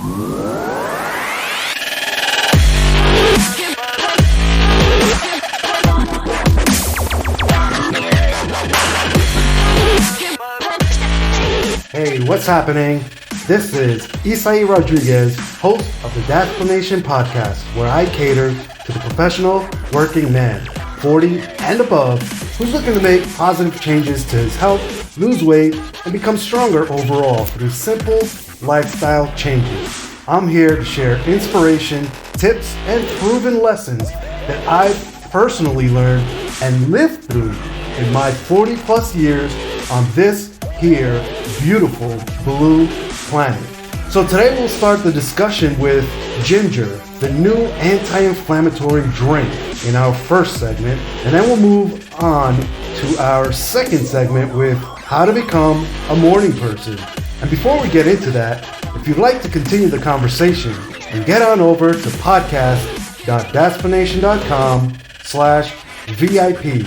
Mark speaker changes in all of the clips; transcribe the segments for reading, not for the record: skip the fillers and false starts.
Speaker 1: Hey, what's happening? This is Isai Rodriguez, host of the Dasplanation podcast, where I cater to the professional working man, 40 and above, who's looking to make positive changes to his health, lose weight, and become stronger overall through simple lifestyle changes. I'm here to share inspiration, tips, and proven lessons that I've personally learned and lived through in my 40 plus years on this here beautiful blue planet. So today we'll start the discussion with ginger, the new anti-inflammatory drink, in our first segment, and then we'll move on to our second segment with how to become a morning person. And before we get into that, if you'd like to continue the conversation, then get on over to podcast.dasplanation.com/VIP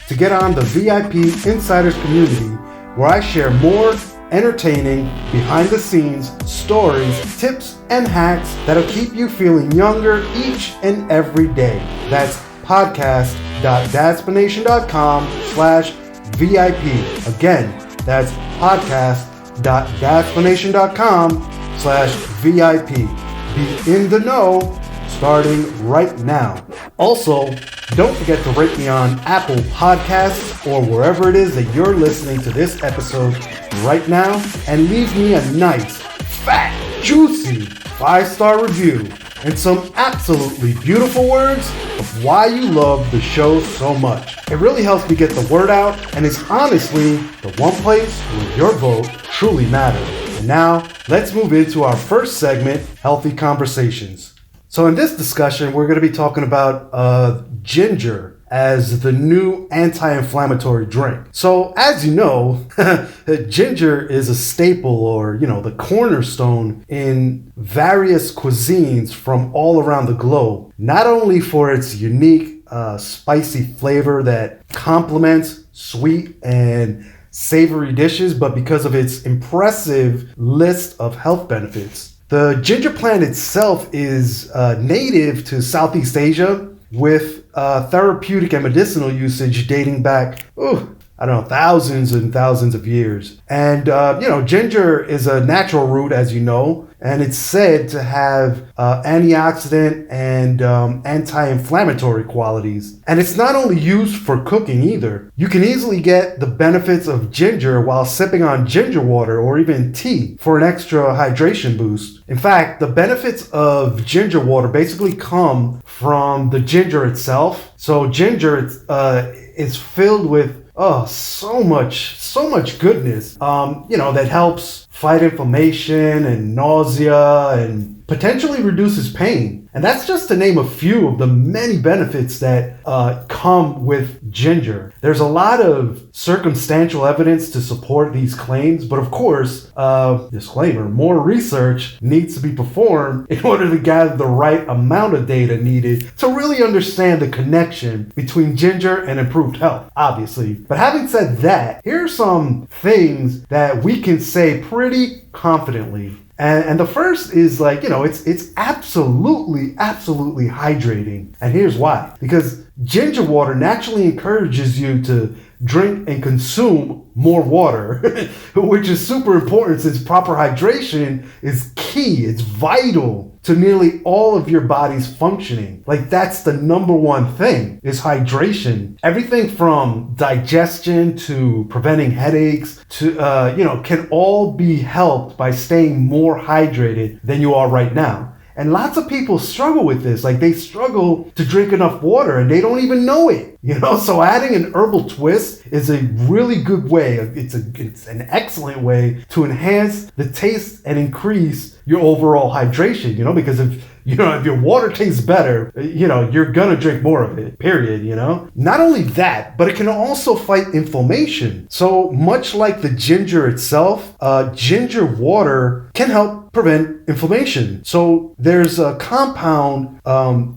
Speaker 1: to get on the VIP Insiders community, where I share more entertaining, behind-the-scenes stories, tips, and hacks that'll keep you feeling younger each and every day. That's podcast.dasplanation.com/VIP. Again, that's podcast.dasplanation.com/VIP. Be in the know starting right now. Also, don't forget to rate me on Apple Podcasts or wherever it is that you're listening to this episode right now, and leave me a nice, fat, juicy 5-star review and some absolutely beautiful words of why you love the show so much. It really helps me get the word out, and it's honestly the one place where your vote truly matters. And now, let's move into our first segment, Healthy Conversations. So in this discussion, we're going to be talking about ginger as the new anti-inflammatory drink. So as you know, ginger is a staple, or, the cornerstone in various cuisines from all around the globe, not only for its unique spicy flavor that complements sweet and savory dishes, but because of its impressive list of health benefits. The ginger plant itself is native to Southeast Asia, with therapeutic and medicinal usage dating back, thousands and thousands of years. And, ginger is a natural root, as you know, and it's said to have antioxidant and anti-inflammatory qualities. And it's not only used for cooking either. You can easily get the benefits of ginger while sipping on ginger water or even tea for an extra hydration boost. In fact, the benefits of ginger water basically come from the ginger itself. So ginger is filled with so much goodness, that helps fight inflammation and nausea and potentially reduces pain. And that's just to name a few of the many benefits that come with ginger. There's a lot of circumstantial evidence to support these claims, but of course, disclaimer, more research needs to be performed in order to gather the right amount of data needed to really understand the connection between ginger and improved health, obviously. But having said that, here are some things that we can say pretty confidently. And the first is it's absolutely hydrating. And here's why. Because ginger water naturally encourages you to drink and consume more water, which is super important since proper hydration is key. It's vital to nearly all of your body's functioning. That's the number one thing, is hydration. Everything from digestion to preventing headaches to, can all be helped by staying more hydrated than you are right now. And lots of people struggle with this. They struggle to drink enough water and they don't even know it. So adding an herbal twist is a really good way. It's an excellent way to enhance the taste and increase your overall hydration, because if your water tastes better, you're gonna drink more of it, period, Not only that, but it can also fight inflammation. So much like the ginger itself, ginger water can help prevent inflammation. So there's a compound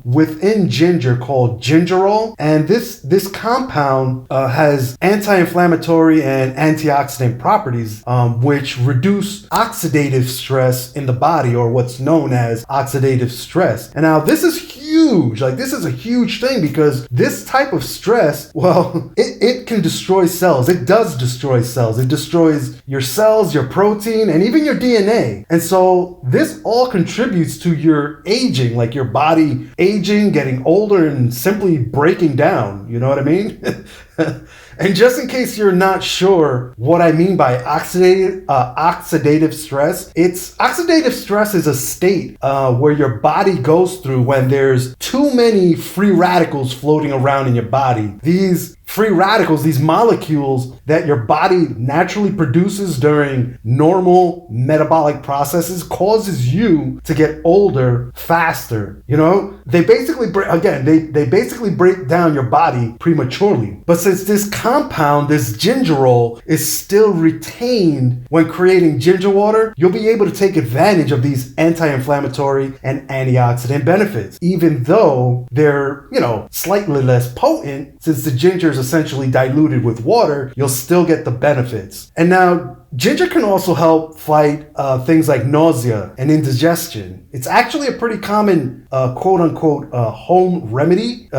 Speaker 1: within ginger called gingerol, and this this compound has anti-inflammatory and antioxidant properties, which reduce oxidative stress in the body, or what's known as oxidative stress. And now this is huge. Like, this is a huge thing, because this type of stress, well, it can destroy cells. It does destroy cells. It destroys your cells, your protein, and even your DNA. And so this all contributes to your aging, like your body aging, getting older, and simply breaking down. You know what I mean? And just in case you're not sure what I mean by oxidative stress, oxidative stress is a state where your body goes through when there's too many free radicals floating around in your body. These free radicals, these molecules that your body naturally produces during normal metabolic processes, causes you to get older faster. You know, they basically break down your body prematurely. But since this compound, this gingerol, is still retained when creating ginger water, you'll be able to take advantage of these anti-inflammatory and antioxidant benefits, even though they're, slightly less potent. Since the ginger is essentially diluted with water, you'll still get the benefits. And now, ginger can also help fight things like nausea and indigestion. It's actually a pretty common quote-unquote home remedy,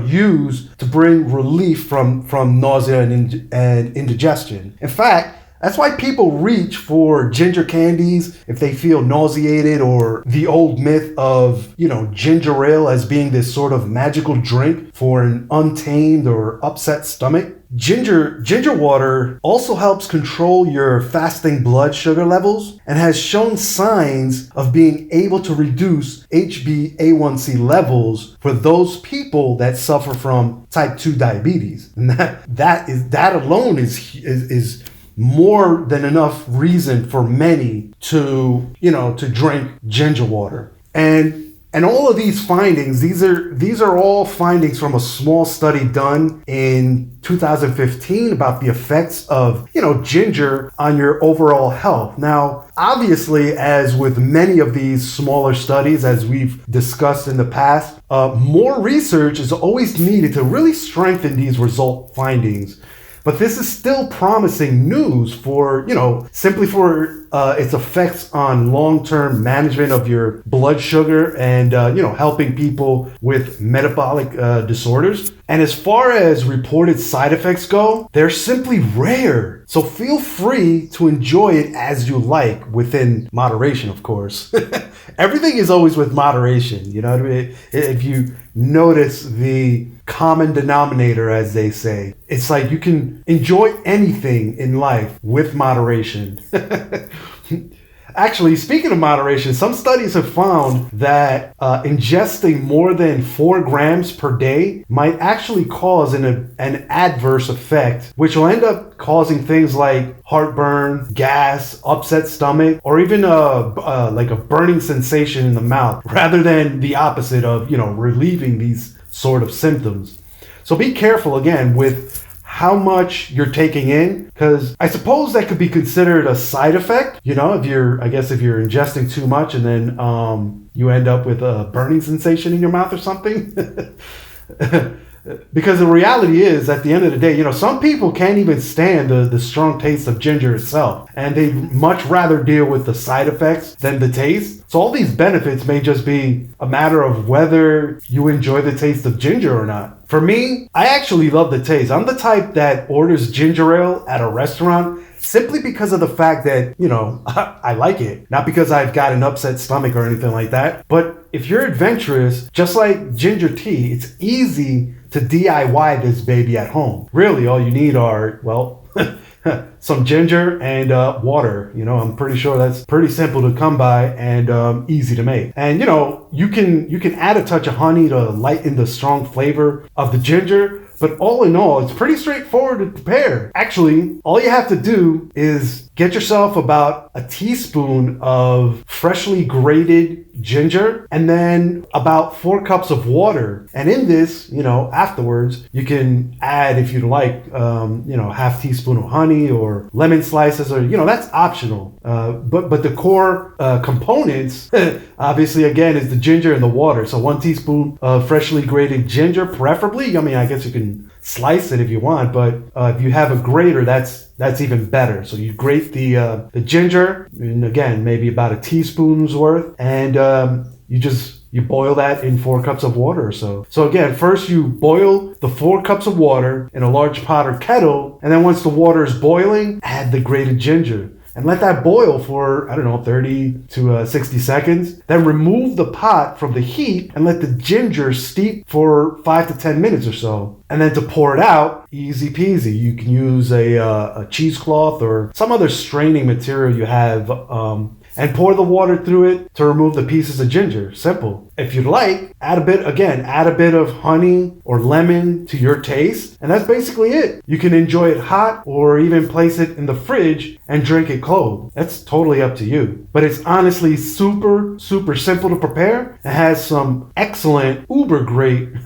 Speaker 1: used to bring relief from nausea and indigestion. In fact, that's why people reach for ginger candies if they feel nauseated, or the old myth of, ginger ale as being this sort of magical drink for an untamed or upset stomach. Ginger water also helps control your fasting blood sugar levels and has shown signs of being able to reduce HbA1c levels for those people that suffer from type 2 diabetes. And that alone is more than enough reason for many to drink ginger water. And all of these findings, these are all findings from a small study done in 2015 about the effects of, ginger on your overall health. Now, obviously, as with many of these smaller studies, as we've discussed in the past, more research is always needed to really strengthen these result findings. But this is still promising news for, simply for its effects on long-term management of your blood sugar and, helping people with metabolic disorders. And as far as reported side effects go, they're simply rare. So feel free to enjoy it as you like, within moderation, of course. Everything is always with moderation, you know what I mean? If you notice the common denominator, as they say, it's like you can enjoy anything in life with moderation. Actually, speaking of moderation, some studies have found that ingesting more than 4 grams per day might actually cause an adverse effect, which will end up causing things like heartburn, gas, upset stomach, or even like a burning sensation in the mouth, rather than the opposite of, relieving these sort of symptoms. So be careful, again, with how much you're taking in, because I suppose that could be considered a side effect, if you're ingesting too much and then you end up with a burning sensation in your mouth or something. Because the reality is, at the end of the day, some people can't even stand the strong taste of ginger itself, and they much rather deal with the side effects than the taste. So all these benefits may just be a matter of whether you enjoy the taste of ginger or not. For me, I actually love the taste. I'm the type that orders ginger ale at a restaurant simply because of the fact that, I like it. Not because I've got an upset stomach or anything like that. But if you're adventurous, just like ginger tea, it's easy to DIY this baby at home. Really, all you need are, some ginger and water. I'm pretty sure that's pretty simple to come by and easy to make. And you can add a touch of honey to lighten the strong flavor of the ginger. But all in all, it's pretty straightforward to prepare. Actually, all you have to do is get yourself about a teaspoon of freshly grated ginger and then about 4 cups of water. And in this, afterwards, you can add, if you'd like, half teaspoon of honey or lemon slices, or, that's optional. But the core components, obviously, again, is the ginger and the water. So 1 teaspoon of freshly grated ginger, preferably. I guess you can slice it if you want, but if you have a grater, that's even better. So you grate the ginger, and again, maybe about a teaspoon's worth, and you boil that in 4 cups of water or so. So again, first you boil the 4 cups of water in a large pot or kettle, and then once the water is boiling, add the grated ginger. And let that boil for, 30 to 60 seconds. Then remove the pot from the heat and let the ginger steep for 5 to 10 minutes or so. And then to pour it out, easy peasy. You can use a cheesecloth or some other straining material you have, and pour the water through it to remove the pieces of ginger. Simple. If you'd like, add a bit of honey or lemon to your taste, and that's basically it. You can enjoy it hot or even place it in the fridge and drink it cold. That's totally up to you. But it's honestly super, super simple to prepare and has some excellent, uber great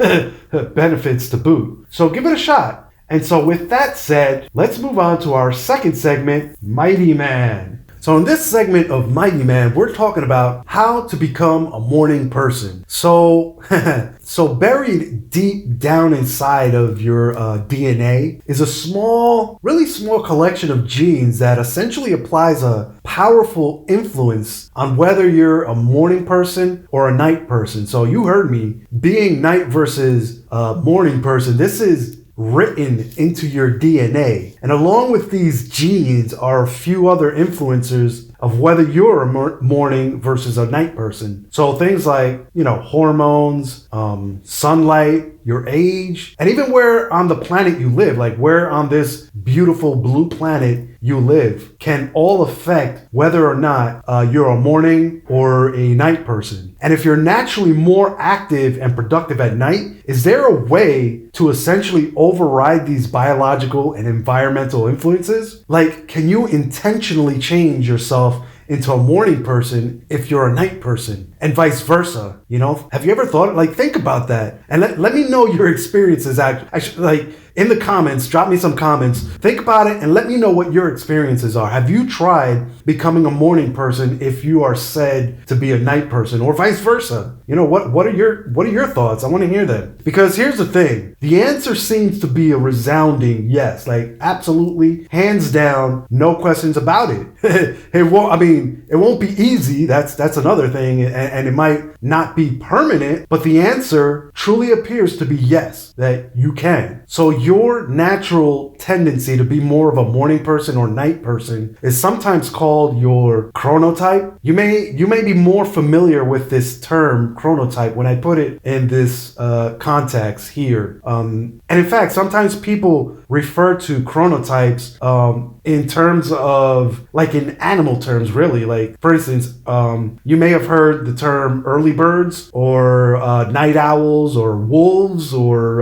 Speaker 1: benefits to boot. So give it a shot. And so with that said, let's move on to our second segment, Mighty Man. So in this segment of Mighty Man, we're talking about how to become a morning person. So buried deep down inside of your DNA is a really small collection of genes that essentially applies a powerful influence on whether you're a morning person or a night person. So you heard me, being night versus morning person, this is written into your DNA. And along with these genes are a few other influencers of whether you're a morning versus a night person. So things like, hormones, sunlight, your age, and even where on the planet you live, like where on this beautiful blue planet you live, can all affect whether or not you're a morning or a night person. And if you're naturally more active and productive at night, is there a way to essentially override these biological and environmental influences? Like, can you intentionally change yourself into a morning person if you're a night person, and vice versa? Have you ever thought, think about that, and let me know your experiences. Actually, in the comments, drop me some comments, think about it, and let me know what your experiences are. Have you tried becoming a morning person if you are said to be a night person, or vice versa? What are your thoughts? I want to hear them, because here's the thing: the answer seems to be a resounding yes, absolutely, hands down, no questions about it. It won't be easy. That's another thing, and it might not be permanent, but the answer truly appears to be yes, that you can. So your natural tendency to be more of a morning person or night person is sometimes called your chronotype. You may be more familiar with this term chronotype when I put it in this context here. And in fact, sometimes people refer to chronotypes in terms of, in animal terms, really. Like, for instance, you may have heard the term early birds, or night owls, or wolves, or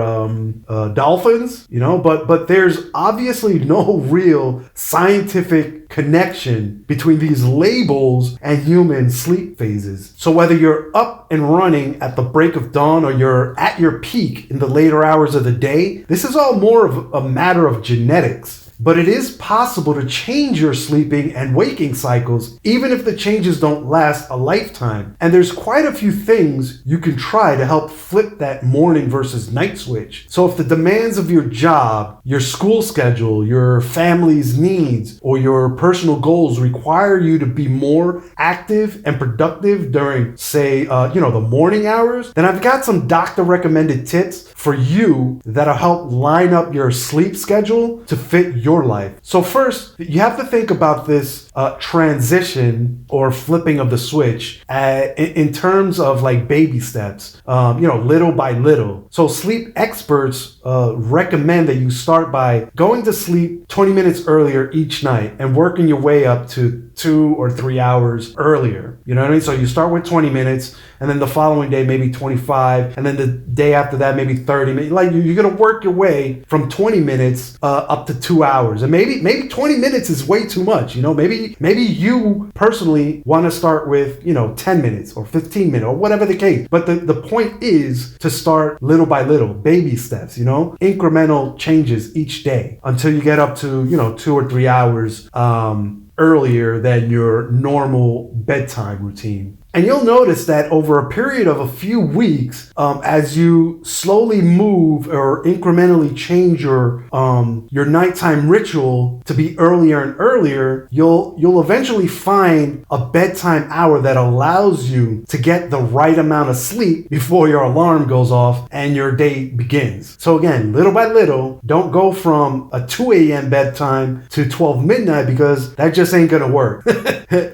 Speaker 1: dolphins, but there's obviously no real scientific connection between these labels and human sleep phases. So whether you're up and running at the break of dawn or you're at your peak in the later hours of the day, this is all more of a matter of genetics. But it is possible to change your sleeping and waking cycles, even if the changes don't last a lifetime. And there's quite a few things you can try to help flip that morning versus night switch. So if the demands of your job, your school schedule, your family's needs, or your personal goals require you to be more active and productive during, say, the morning hours, then I've got some doctor recommended tips for you that'll help line up your sleep schedule to fit your life. So first, you have to think about this transition or flipping of the switch in terms of baby steps, little by little. So sleep experts recommend that you start by going to sleep 20 minutes earlier each night and working your way up to 2 or 3 hours earlier. You know what I mean? So you start with 20 minutes, and then the following day maybe 25, and then the day after that maybe 30 minutes. You're gonna work your way from 20 minutes up to 2 hours, and maybe 20 minutes is way too much. Maybe you personally want to start with 10 minutes or 15 minutes or whatever the case. But the point is to start little by little, baby steps. Incremental changes each day until you get up to 2 or 3 hours earlier than your normal bedtime routine. And you'll notice that over a period of a few weeks, as you slowly move or incrementally change your nighttime ritual to be earlier and earlier, you'll eventually find a bedtime hour that allows you to get the right amount of sleep before your alarm goes off and your day begins. So again, little by little, don't go from a 2 a.m. bedtime to 12 midnight, because that just ain't gonna work.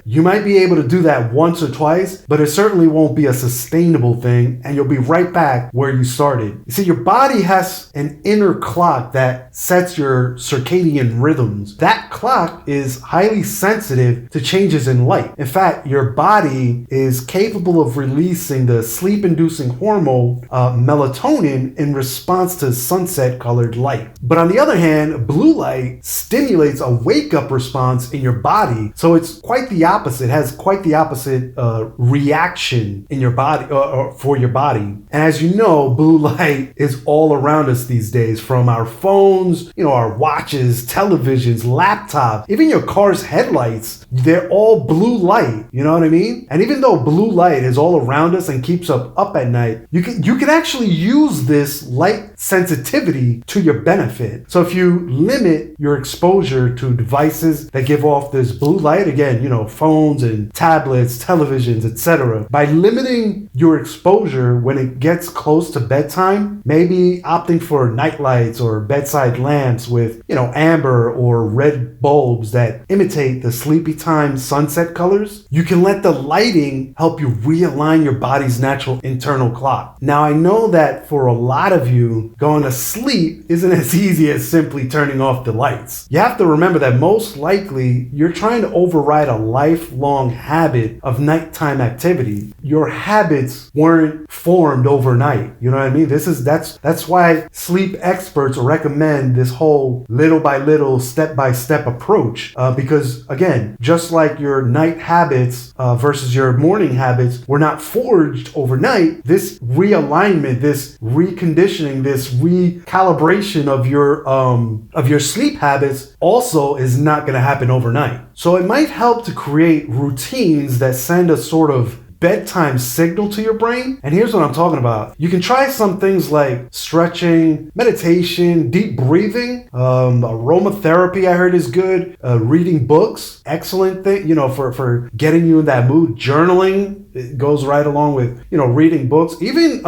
Speaker 1: You might be able to do that once or twice, but it certainly won't be a sustainable thing, and you'll be right back where you started. You see, your body has an inner clock that sets your circadian rhythms. That clock is highly sensitive to changes in light. In fact, your body is capable of releasing the sleep-inducing hormone melatonin in response to sunset-colored light. But on the other hand, blue light stimulates a wake-up response in your body, so it's quite the opposite. It has quite the opposite reaction in your body, or for your body. And as you know, blue light is all around us these days, from our phones, our watches, televisions, laptops, even your car's headlights. They're all blue light, you know what I mean? And even though blue light is all around us and keeps us up at night, you can actually use this light sensitivity to your benefit. So if you limit your exposure to devices that give off this blue light, again, phones and tablets, televisions, etc., by limiting your exposure when it gets close to bedtime, maybe opting for night lights or bedside lamps with, amber or red bulbs that imitate the sleepy time sunset colors, you can let the lighting help you realign your body's natural internal clock. Now, I know that for a lot of you, going to sleep isn't as easy as simply turning off the lights. You have to remember that most likely you're trying to override a lifelong habit of nighttime activity. Your habits weren't formed overnight. You know what I mean? That's why sleep experts recommend this whole little by little, step by step approach, because again, just like your night habits versus your morning habits were not forged overnight, this realignment, this reconditioning, this recalibration of your sleep habits also is not going to happen overnight. So it might help to create routines that send a sort of bedtime signal to your brain. And here's what I'm talking about. You can try some things like stretching, meditation, deep breathing, aromatherapy I heard is good, reading books, excellent thing, for getting you in that mood. Journaling, it goes right along with, reading books. Even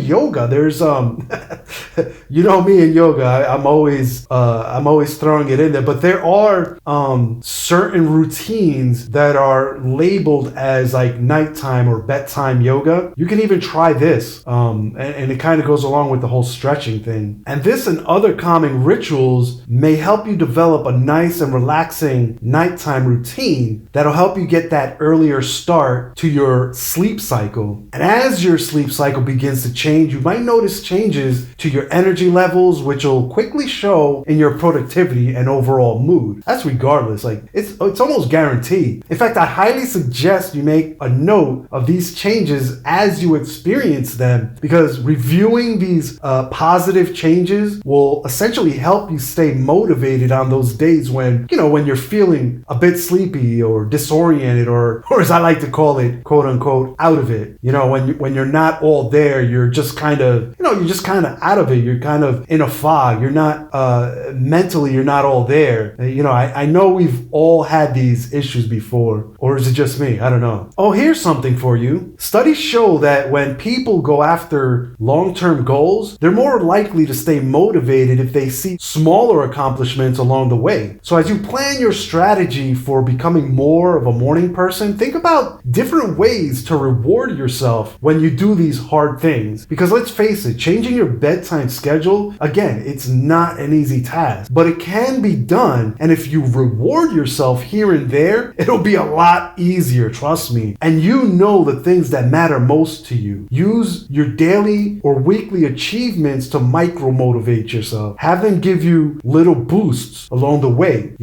Speaker 1: yoga. There's me and yoga. I'm always throwing it in there. But there are certain routines that are labeled as like nighttime or bedtime yoga. You can even try this, and it kind of goes along with the whole stretching thing. And this and other calming rituals may help you develop a nice and relaxing nighttime routine that'll help you get that earlier start to your sleep cycle. And as your sleep cycle begins to change, you might notice changes to your energy levels, which will quickly show in your productivity and overall mood. That's regardless. Like it's almost guaranteed. In fact, I highly suggest you make a note of these changes as you experience them, because reviewing these positive changes will essentially help you stay motivated on those days when you're feeling a bit sleepy or disoriented, or as I like to call it, quote unquote, out of it. When you're not all there, you're just kind of out of it. You're kind of in a fog. You're not mentally, you're not all there. I know we've all had these issues before, or is it just me? I don't know. Oh, here's something for you. Studies show that when people go after long-term goals, they're more likely to stay motivated if they see smaller accomplishments along the way. So as you plan your strategy for becoming more of a morning person, think about different ways to reward yourself when you do these hard things. Because let's face it, changing your bedtime schedule, again, it's not an easy task, but it can be done. And if you reward yourself here and there, it'll be a lot easier, trust me. And the things that matter most to you. Use your daily or weekly achievements to micro-motivate yourself. Have them give you little boosts along the way,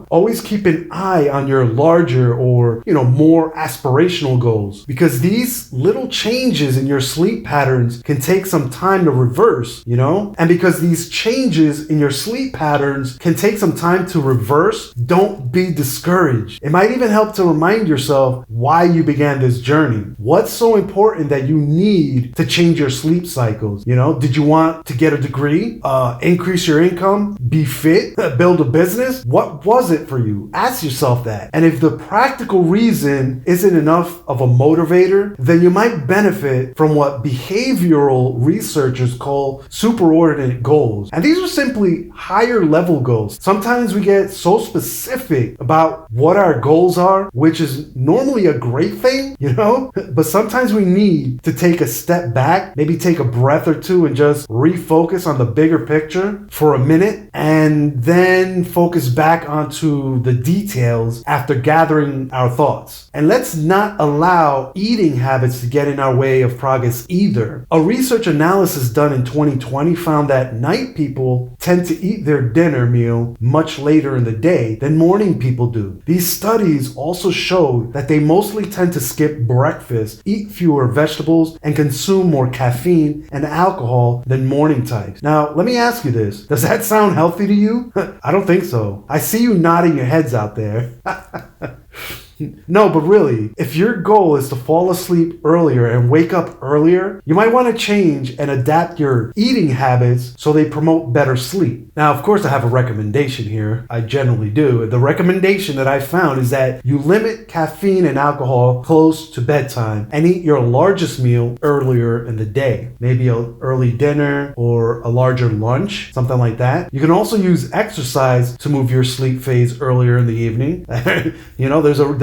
Speaker 1: Always keep an eye on your larger or, more aspirational goals, because these little changes in your sleep patterns can take some time to reverse, And because these changes in your sleep patterns can take some time to reverse, don't be discouraged. It might even help to remind yourself why you began this this journey. What's so important that you need to change your sleep cycles? Did you want to get a degree, increase your income, be fit, build a business? What was it for you? Ask yourself that. And if the practical reason isn't enough of a motivator, then you might benefit from what behavioral researchers call superordinate goals. And these are simply higher level goals. Sometimes we get so specific about what our goals are, which is normally a great thing, but sometimes we need to take a step back, maybe take a breath or two and just refocus on the bigger picture for a minute and then focus back onto the details after gathering our thoughts. And let's not allow eating habits to get in our way of progress either. A research analysis done in 2020 found that night people tend to eat their dinner meal much later in the day than morning people do. These studies also showed that they mostly tend to skip breakfast, eat fewer vegetables, and consume more caffeine and alcohol than morning types. Now, let me ask you this. Does that sound healthy to you? I don't think so. I see you nodding your heads out there. No, but really, if your goal is to fall asleep earlier and wake up earlier, you might want to change and adapt your eating habits so they promote better sleep. Now, of course, I have a recommendation here. I generally do. The recommendation that I found is that you limit caffeine and alcohol close to bedtime and eat your largest meal earlier in the day. Maybe an early dinner or a larger lunch, something like that. You can also use exercise to move your sleep phase earlier in the evening.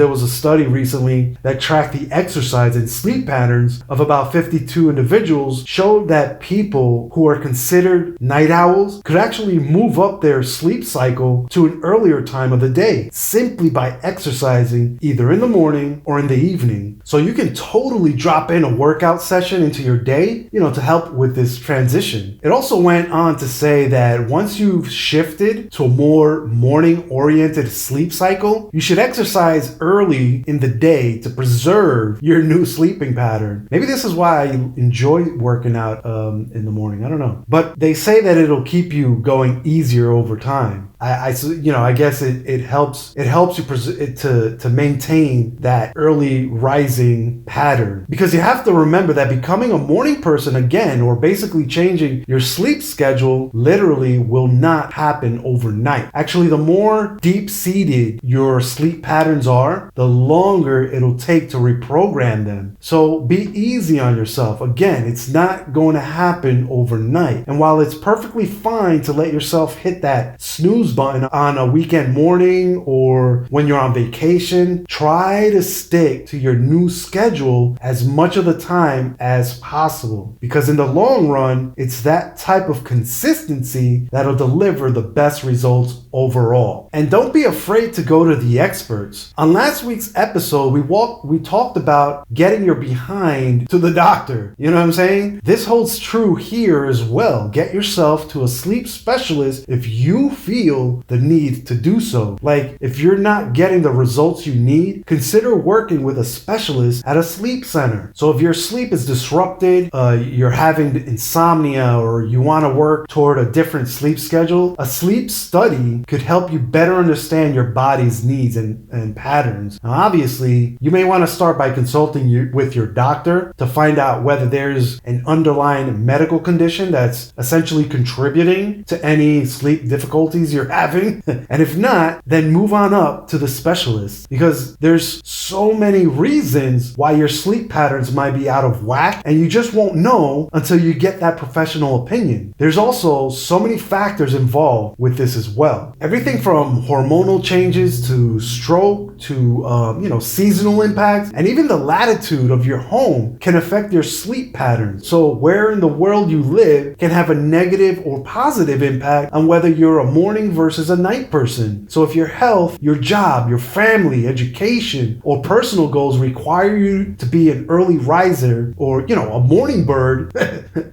Speaker 1: There was a study recently that tracked the exercise and sleep patterns of about 52 individuals, showed that people who are considered night owls could actually move up their sleep cycle to an earlier time of the day simply by exercising either in the morning or in the evening. So you can totally drop in a workout session into your day, to help with this transition. It also went on to say that once you've shifted to a more morning-oriented sleep cycle, you should exercise early in the day to preserve your new sleeping pattern. Maybe this is why I enjoy working out in the morning. I don't know. But they say that it'll keep you going easier over time. I guess it helps you to maintain that early rising pattern, because you have to remember that becoming a morning person again, or basically changing your sleep schedule, literally will not happen overnight. Actually, the more deep-seated your sleep patterns are, the longer it'll take to reprogram them. So be easy on yourself. Again, it's not going to happen overnight. And while it's perfectly fine to let yourself hit that snooze button on a weekend morning or when you're on vacation, try to stick to your new schedule as much of the time as possible, because in the long run, it's that type of consistency that'll deliver the best results overall. And don't be afraid to go to the experts. On last week's episode, we talked about getting your behind to the doctor. You know what I'm saying? This holds true here as well. Get yourself to a sleep specialist if you feel the need to do so. Like, if you're not getting the results you need, consider working with a specialist at a sleep center. So if your sleep is disrupted, you're having insomnia, or you want to work toward a different sleep schedule, a sleep study could help you better understand your body's needs and patterns. Now, obviously, you may want to start by consulting with your doctor to find out whether there's an underlying medical condition that's essentially contributing to any sleep difficulties you're having. And if not, then move on up to the specialist, because there's so many reasons why your sleep patterns might be out of whack, and you just won't know until you get that professional opinion. There's also so many factors involved with this as well. Everything from hormonal changes to stroke to seasonal impacts, and even the latitude of your home can affect your sleep patterns. So where in the world you live can have a negative or positive impact on whether you're a morning versus a night person. So if your health, your job, your family, education, or personal goals require you to be an early riser or, a morning bird,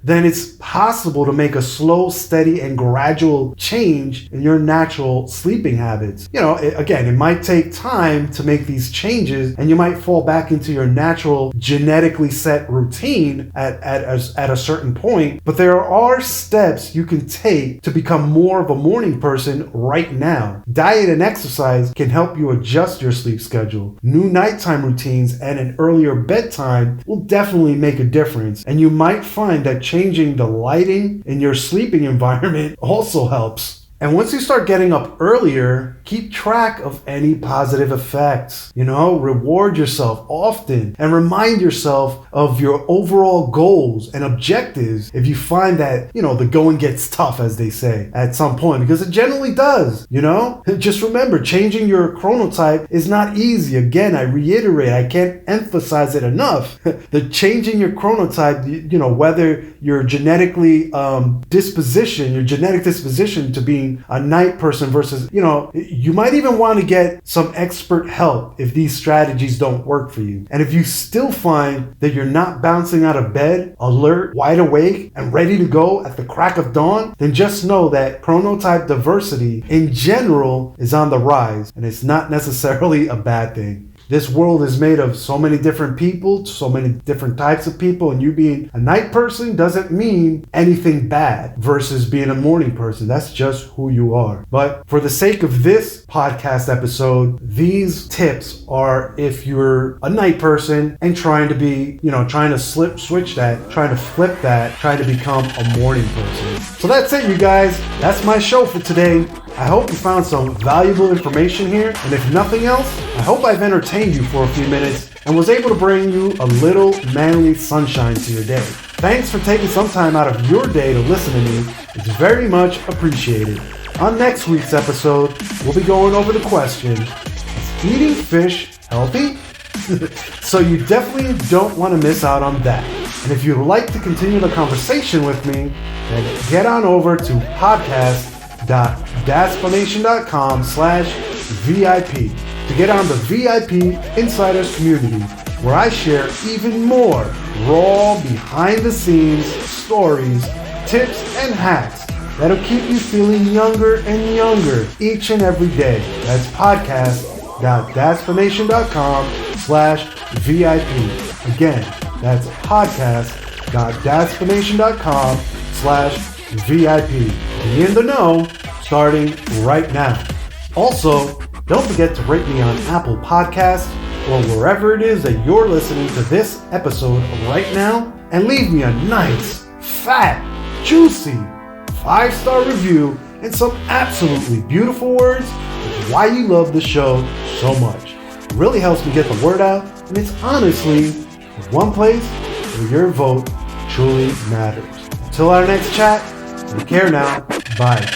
Speaker 1: then it's possible to make a slow, steady, and gradual change in your natural sleeping habits. It might take time to make these changes, and you might fall back into your natural, genetically set routine at a certain point, but there are steps you can take to become more of a morning person person right now. Diet and exercise can help you adjust your sleep schedule. New nighttime routines and an earlier bedtime will definitely make a difference, and you might find that changing the lighting in your sleeping environment also helps. And once you start getting up earlier, keep track of any positive effects. Reward yourself often and remind yourself of your overall goals and objectives if you find that, the going gets tough, as they say, at some point, because it generally does, Just remember, changing your chronotype is not easy. Again, I reiterate, I can't emphasize it enough. The changing your chronotype, whether you're genetically your genetic disposition to being a night person versus, you might even want to get some expert help if these strategies don't work for you. And if you still find that you're not bouncing out of bed, alert, wide awake, and ready to go at the crack of dawn, then just know that chronotype diversity in general is on the rise, and it's not necessarily a bad thing. This world is made of so many different people, so many different types of people, and you being a night person doesn't mean anything bad versus being a morning person. That's just who you are. But for the sake of this podcast episode, these tips are if you're a night person and trying to be, trying to switch that, trying to flip that, trying to become a morning person. So that's it, you guys. That's my show for today. I hope you found some valuable information here, and if nothing else, I hope I've entertained you for a few minutes and was able to bring you a little manly sunshine to your day. Thanks for taking some time out of your day to listen to me. It's very much appreciated. On next week's episode, we'll be going over the question, is eating fish healthy? So you definitely don't want to miss out on that. And if you'd like to continue the conversation with me, then get on over to podcast.dasplanation.com/VIP to get on the VIP Insiders community, where I share even more raw behind-the-scenes stories, tips, and hacks that'll keep you feeling younger and younger each and every day. That's podcast.dasplanation.com/VIP. Again, that's podcast.dasplanation.com/VIP. Be in the know, starting right now. Also, don't forget to rate me on Apple Podcasts or wherever it is that you're listening to this episode right now, and leave me a nice, fat, juicy 5-star review and some absolutely beautiful words of why you love the show so much. It really helps me get the word out, and it's honestly the one place where your vote truly matters. Until our next chat, take care now. Bye.